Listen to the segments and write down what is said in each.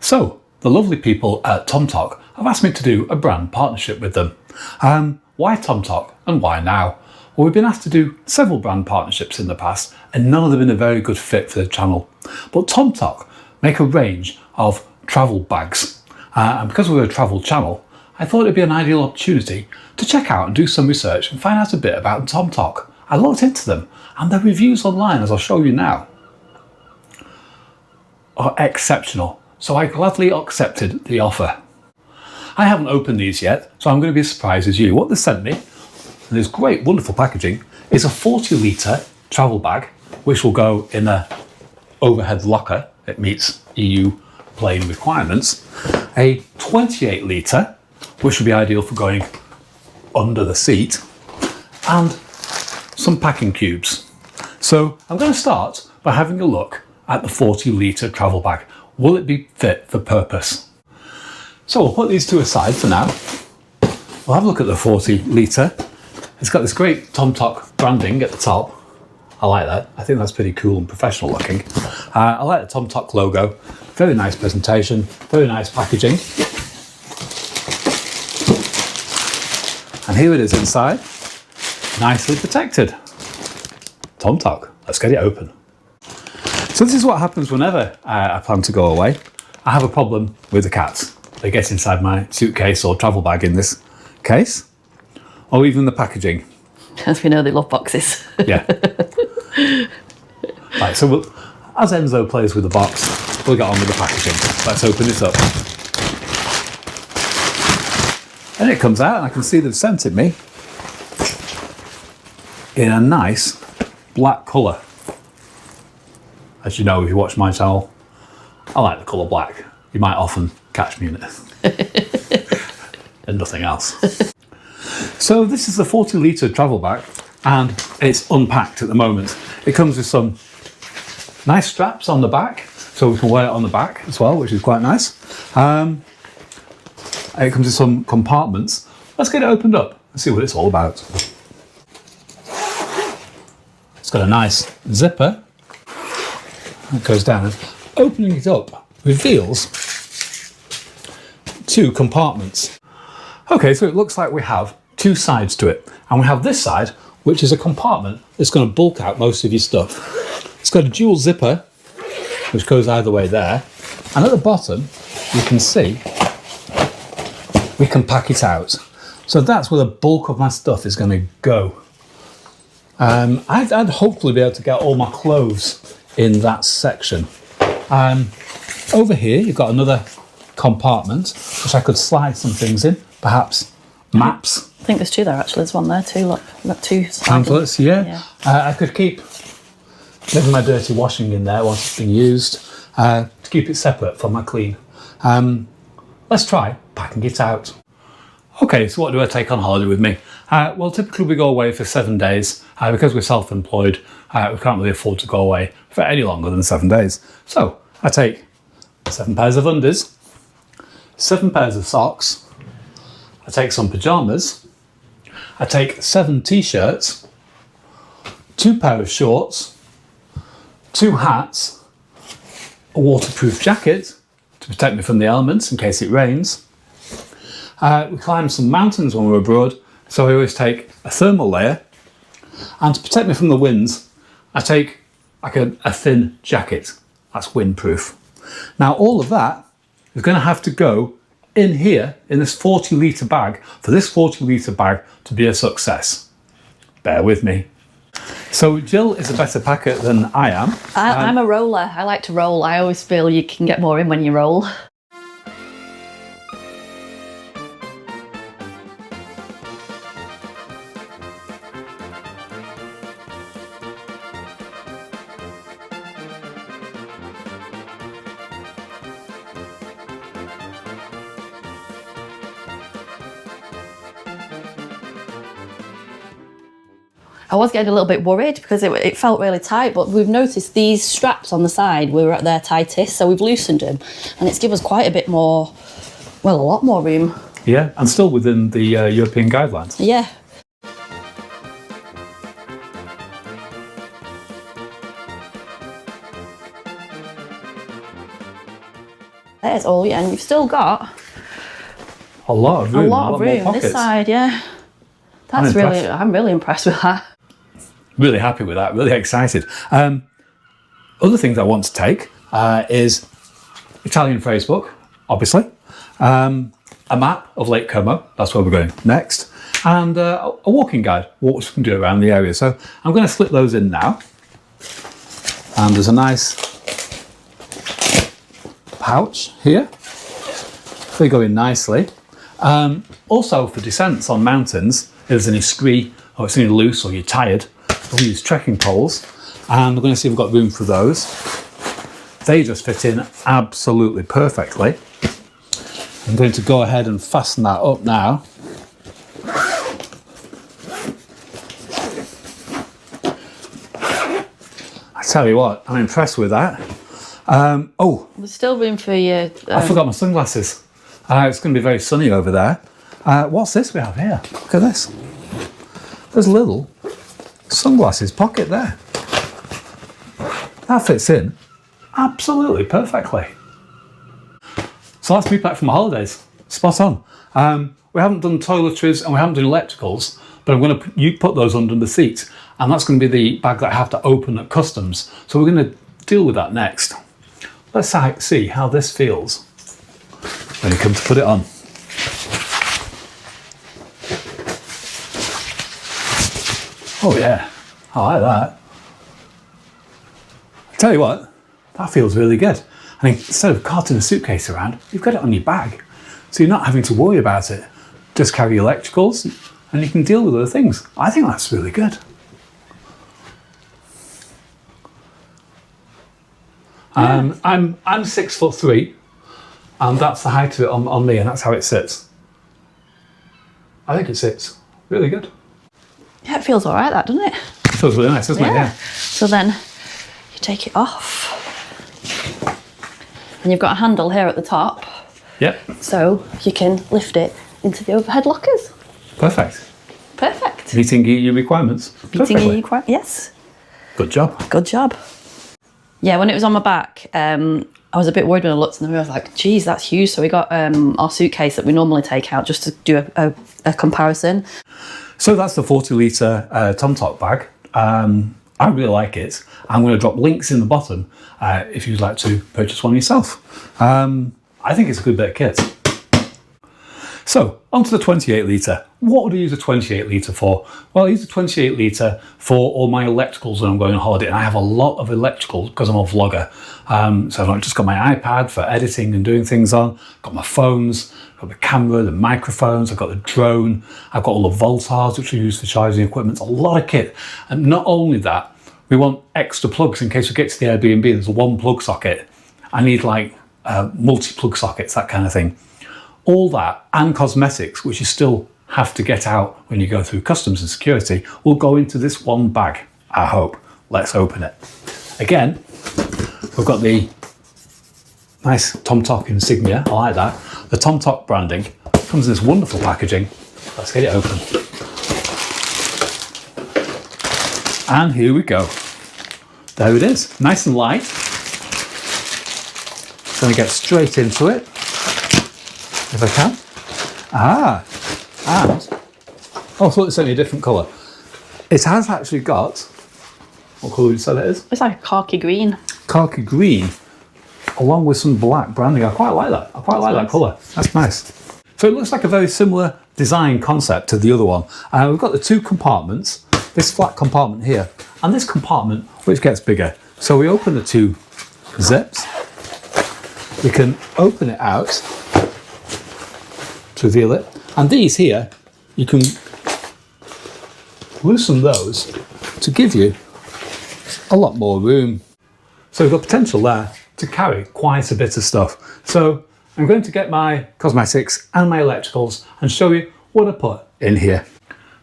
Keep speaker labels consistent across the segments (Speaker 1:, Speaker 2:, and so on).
Speaker 1: So, the lovely people at Tomtoc have asked me to do a brand partnership with them. Why Tomtoc and why now? Well, we've been asked to do several brand partnerships in the past and none of them have been a very good fit for the channel. But Tomtoc make a range of travel bags. And because we're a travel channel, I thought it'd be an ideal opportunity to check out and do some research and find out a bit about Tomtoc. I looked into them and their reviews online, as I'll show you now, are exceptional. So I gladly accepted the offer. I haven't opened these yet, so I'm going to be as surprised as you. What they sent me, and this great, wonderful packaging, is a 40-litre travel bag, which will go in a overhead locker. It meets EU plane requirements. A 28-litre, which would be ideal for going under the seat, and some packing cubes. So I'm going to start by having a look at the 40-litre travel bag. Will it be fit for purpose? So we'll put these two aside for now. We'll have a look at the 40-litre. It's got this great Tomtoc branding at the top. I like that. I think that's pretty cool and professional looking. I like the Tomtoc logo. Very nice presentation, very nice packaging. And here it is inside, nicely protected. Tomtoc, let's get it open. So this is what happens whenever I plan to go away. I have a problem with the cats. They get inside my suitcase or travel bag in this case, or even the packaging.
Speaker 2: As we know, they love boxes.
Speaker 1: Yeah. Right, so as Enzo plays with the box, we'll get on with the packaging. Let's open it up. And it comes out, and I can see they've sent it me in a nice black colour. As you know, if you watch my channel, I like the colour black. You might often catch me in it. And nothing else. So this is the 40-litre travel bag, and it's unpacked at the moment. It comes with some nice straps on the back, so we can wear it on the back as well, which is quite nice. It comes with some compartments. Let's get it opened up and see what it's all about. It's got a nice zipper. It goes down, and opening it up reveals two compartments. Okay, so it looks like we have two sides to it, and we have this side, which is a compartment that's going to bulk out most of your stuff. It's got a dual zipper, which goes either way there, and at the bottom you can see we can pack it out. So that's where the bulk of my stuff is going to go. I'd hopefully be able to get all my clothes in that section. Over here you've got another compartment which I could slide some things in, perhaps maps.
Speaker 2: I think there's two there actually. There's one there too. Look, got two
Speaker 1: pamphlets. Yeah. I could keep maybe my dirty washing in there once it's been used to keep it separate from my clean. Let's try packing it out. Okay, so what do I take on holiday with me? Well, typically we go away for 7 days. Because we're self-employed, we can't really afford to go away for any longer than 7 days. So I take 7 pairs of undies, 7 pairs of socks, I take some pyjamas, I take 7 t-shirts, 2 pair of shorts, 2 hats, a waterproof jacket to protect me from the elements in case it rains. We climb some mountains when we're abroad, so I always take a thermal layer, and to protect me from the winds I take like a thin jacket that's windproof. Now all of that is going to have to go in here in this 40-litre bag for this 40-litre bag to be a success. Bear with me. So Jill is a better packer than I am.
Speaker 2: I'm a roller. I like to roll. I always feel you can get more in when you roll. I was getting a little bit worried because it felt really tight, but we've noticed these straps on the side were at their tightest, so we've loosened them, and it's given us quite a bit more, well, a lot more room.
Speaker 1: Yeah, and still within the European guidelines.
Speaker 2: Yeah. There's all, yeah, and you've still got
Speaker 1: a lot of room.
Speaker 2: A lot of room
Speaker 1: more
Speaker 2: this side, yeah. That's really, I'm really impressed with that.
Speaker 1: Really happy with that, really excited. Other things I want to take is Italian phrase book, obviously, a map of Lake Como, that's where we're going next, and a walking guide, what we can do around the area. So I'm going to slip those in now. And there's a nice pouch here. They go in nicely. Also for descents on mountains, if there's any scree or it's any loose or you're tired, we'll use trekking poles, and we're going to see if we've got room for those. They just fit in absolutely perfectly. I'm going to go ahead and fasten that up now. I tell you what, I'm impressed with that. Oh,
Speaker 2: there's still room for your...
Speaker 1: I forgot my sunglasses. It's going to be very sunny over there. What's this we have here? Look at this. There's a little sunglasses pocket there. That fits in absolutely perfectly. So that's me back from my holidays. Spot on. We haven't done toiletries and we haven't done electricals, but I'm going to put those under the seat, and that's going to be the bag that I have to open at customs. So we're going to deal with that next. Let's see how this feels when you come to put it on. Oh yeah, I like that. I tell you what, that feels really good. And instead of carting a suitcase around, you've got it on your bag. So you're not having to worry about it. Just carry your electricals and you can deal with other things. I think that's really good. I'm 6'3", and that's the height of it on me, and that's how it sits. I think it sits really good.
Speaker 2: Yeah, it feels all right, that, doesn't it?
Speaker 1: It feels really nice, doesn't it? Yeah.
Speaker 2: So then you take it off, and you've got a handle here at the top.
Speaker 1: Yep.
Speaker 2: So you can lift it into the overhead lockers.
Speaker 1: Perfect.
Speaker 2: Perfect.
Speaker 1: Meeting your requirements.
Speaker 2: Meeting your requirements, yes.
Speaker 1: Good job.
Speaker 2: Good job. Yeah, when it was on my back, I was a bit worried when I looked in the mirror. I was like, geez, that's huge. So we got our suitcase that we normally take out just to do a comparison.
Speaker 1: So that's the 40-litre Tomtoc bag. I really like it. I'm going to drop links in the bottom if you'd like to purchase one yourself. I think it's a good bit of kit. So, onto the 28-litre. What would I use a 28-litre for? Well, I use a 28-litre for all my electricals when I'm going on holiday, and I have a lot of electricals because I'm a vlogger. So I've not just got my iPad for editing and doing things on, I've got my phones, I've got the camera, the microphones, I've got the drone, I've got all the voltars which we use for charging equipment, a lot of kit. And not only that, we want extra plugs in case we get to the Airbnb, there's one plug socket. I need like multi-plug sockets, that kind of thing. All that and cosmetics, which you still have to get out when you go through customs and security, will go into this one bag, I hope. Let's open it. Again, we've got the nice Tomtoc insignia, I like that. The Tomtoc branding comes in this wonderful packaging. Let's get it open. And here we go. There it is, nice and light. Going to get straight into it. If I can. And oh, I thought it sent me a different colour. It has actually got, what colour would you say that is?
Speaker 2: It's like a khaki green.
Speaker 1: Khaki green, along with some black branding. I quite like that. I quite like that colour. That's nice. So it looks like a very similar design concept to the other one. We've got the two compartments, this flat compartment here, and this compartment which gets bigger. So we open the two zips. We can open it out to reveal it, and these here you can loosen those to give you a lot more room. So we've got potential there to carry quite a bit of stuff. So I'm going to get my cosmetics and my electricals and show you what I put in here.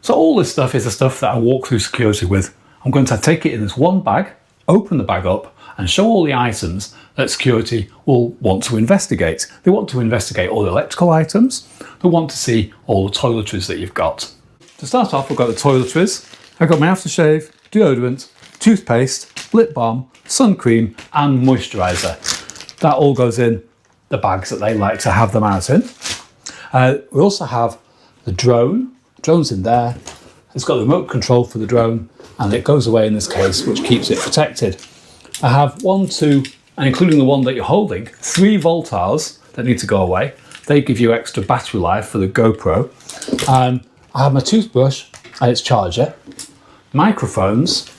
Speaker 1: So all this stuff is the stuff that I walk through security with. I'm going to take it in this one bag, open the bag up and show all the items that security will want to investigate. They want to investigate all the electrical items. They want to see all the toiletries that you've got. To start off, I've got the toiletries. I've got my aftershave, deodorant, toothpaste, lip balm, sun cream and moisturiser. That all goes in the bags that they like to have them out in. We also have the drone. Drone's in there. It's got the remote control for the drone, and it goes away in this case, which keeps it protected. I have 1, 2, and including the one that you're holding, 3 Voltars that need to go away. They give you extra battery life for the GoPro. I have my toothbrush and its charger, microphones.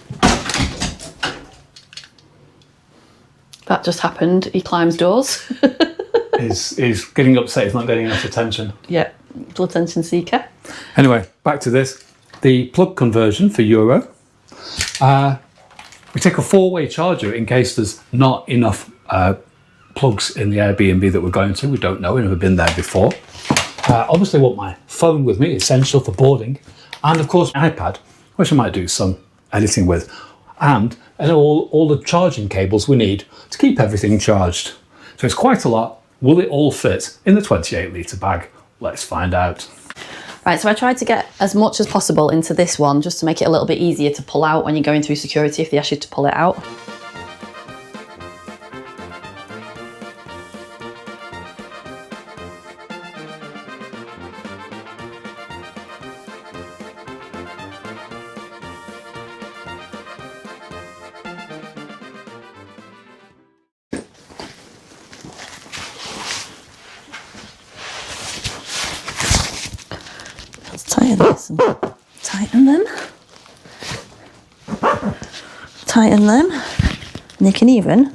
Speaker 2: That just happened. He climbs doors.
Speaker 1: He's getting upset. He's not getting enough attention.
Speaker 2: Yeah, little attention seeker.
Speaker 1: Anyway, back to this. The plug conversion for Euro. We take a 4-way charger in case there's not enough plugs in the Airbnb that we're going to. We don't know. We've never been there before. Obviously, I want my phone with me, essential for boarding, and of course, my iPad, which I might do some editing with, and all the charging cables we need to keep everything charged. So it's quite a lot. Will it all fit in the 28-litre bag? Let's find out.
Speaker 2: Right, so I tried to get as much as possible into this one just to make it a little bit easier to pull out when you're going through security if they ask you to pull it out. Let's tighten this and tighten them. Tighten them. And you can even...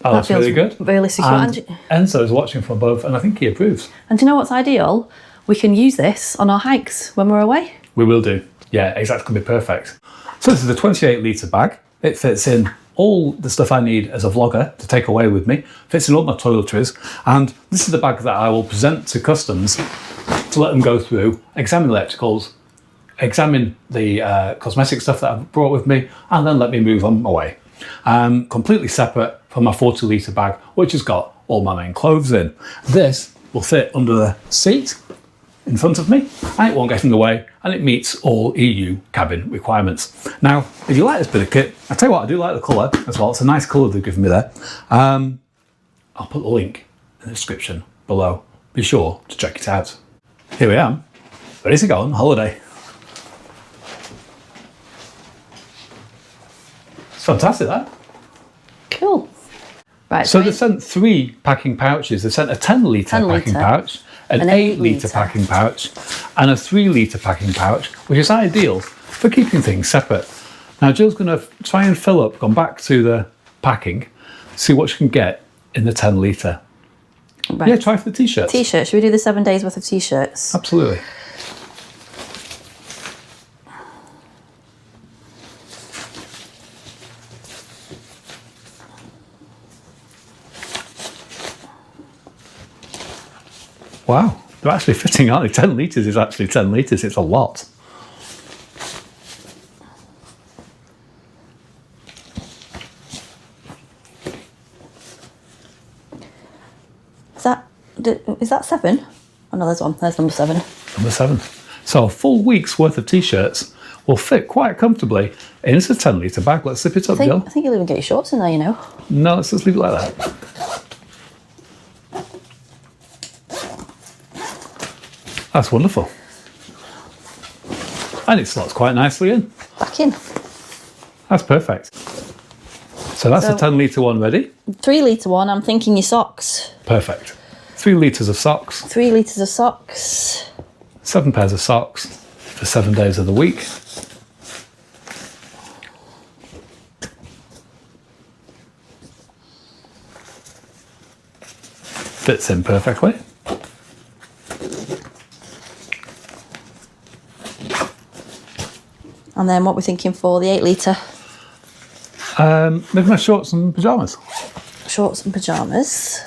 Speaker 1: Oh, that's really good.
Speaker 2: Really secure.
Speaker 1: And Enzo is watching from above, and I think he approves.
Speaker 2: And do you know what's ideal? We can use this on our hikes when we're away.
Speaker 1: We will do. Yeah, exactly. Going to be perfect. So this is a 28-litre bag. It fits in all the stuff I need as a vlogger to take away with me. Fits in all my toiletries. And this is the bag that I will present to customs to let them go through, examine electricals, examine the cosmetic stuff that I've brought with me, and then let me move on my way. Completely separate from my 40-litre bag, which has got all my main clothes in. This will fit under the seat in front of me, and it won't get in the way, and it meets all EU cabin requirements. Now, if you like this bit of kit, I'll tell you what, I do like the colour as well. It's a nice colour they've given me there. I'll put the link in the description below. Be sure to check it out. Here we am, ready to go on holiday. It's fantastic, that.
Speaker 2: Cool. Right.
Speaker 1: So they've sent 3 packing pouches. They've sent a 10-litre packing pouch, an 8-litre packing pouch, and a 3-litre packing pouch, which is ideal for keeping things separate. Now, Jill's going to try and fill up, gone back to the packing, see what she can get in the 10-litre. Right. Yeah, try for the t-shirts.
Speaker 2: T-shirts. Should we do the 7 days worth of t-shirts?
Speaker 1: Absolutely. Wow, they're actually fitting, aren't they? 10 litres is actually 10 litres. It's a lot.
Speaker 2: Is that 7? Oh no, there's one. There's number 7.
Speaker 1: Number 7. So a full week's worth of t-shirts will fit quite comfortably into a 10-litre bag. Let's zip it up, Jill.
Speaker 2: I think you'll even get your shorts in there, you know.
Speaker 1: No, let's just leave it like that. That's wonderful. And it slots quite nicely in.
Speaker 2: Back in.
Speaker 1: That's perfect. So that's a 10-litre one ready.
Speaker 2: 3-litre one, I'm thinking your socks.
Speaker 1: Perfect. 3 litres of socks.
Speaker 2: 3 litres of socks.
Speaker 1: 7 pairs of socks for 7 days of the week. Fits in perfectly.
Speaker 2: And then what we're thinking for the 8-litre?
Speaker 1: Maybe my shorts and pyjamas.
Speaker 2: Shorts and pyjamas.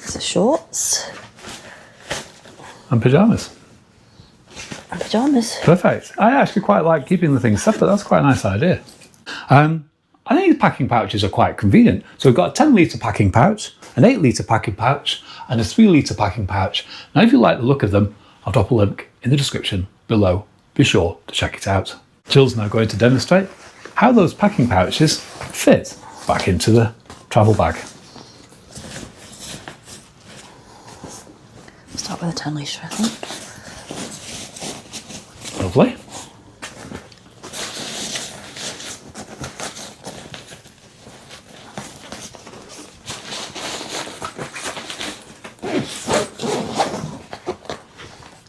Speaker 2: So shorts.
Speaker 1: And pyjamas.
Speaker 2: And pyjamas.
Speaker 1: Perfect. I actually quite like keeping the things separate. That's quite a nice idea. I think these packing pouches are quite convenient. So we've got a 10-litre packing pouch, an 8-litre packing pouch, and a 3-litre packing pouch. Now, if you like the look of them, I'll drop a link in the description below. Be sure to check it out. Jill's now going to demonstrate how those packing pouches fit back into the travel bag.
Speaker 2: Start with a 10 litre, I think.
Speaker 1: Lovely.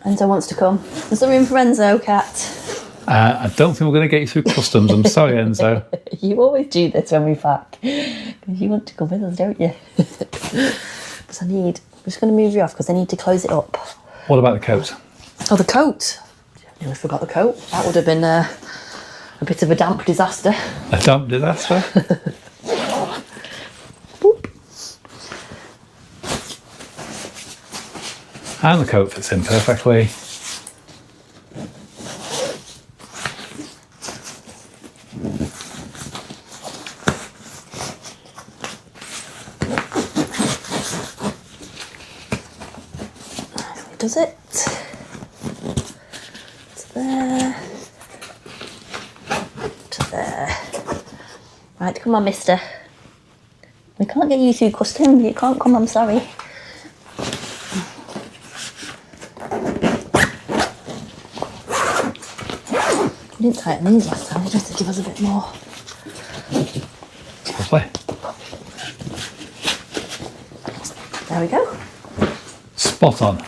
Speaker 2: Enzo wants to come. Is there room for Enzo, Kat?
Speaker 1: I don't think we're going to get you through customs. I'm sorry, Enzo.
Speaker 2: You always do this when we pack. Because you want to come with us, don't you? Because I'm just going to move you off because I need to close it up.
Speaker 1: What about the coat?
Speaker 2: Oh, the coat. I nearly forgot the coat. That would have been a bit of a damp disaster.
Speaker 1: A damp disaster?
Speaker 2: Boop.
Speaker 1: And the coat fits in perfectly.
Speaker 2: Does it? To there. To there. Right, come on, mister. We can't get you through custom. You can't come, I'm sorry. We didn't tighten these last time, they just to give us a bit more.
Speaker 1: Lovely.
Speaker 2: There we go.
Speaker 1: Spot on.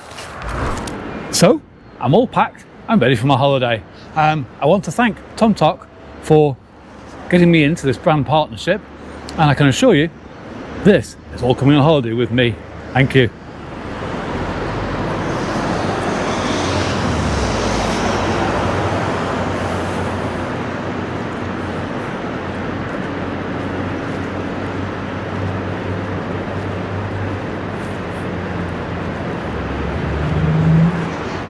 Speaker 1: So, I'm all packed, I'm ready for my holiday. I want to thank Tomtoc for getting me into this brand partnership, and I can assure you, this is all coming on holiday with me. Thank you.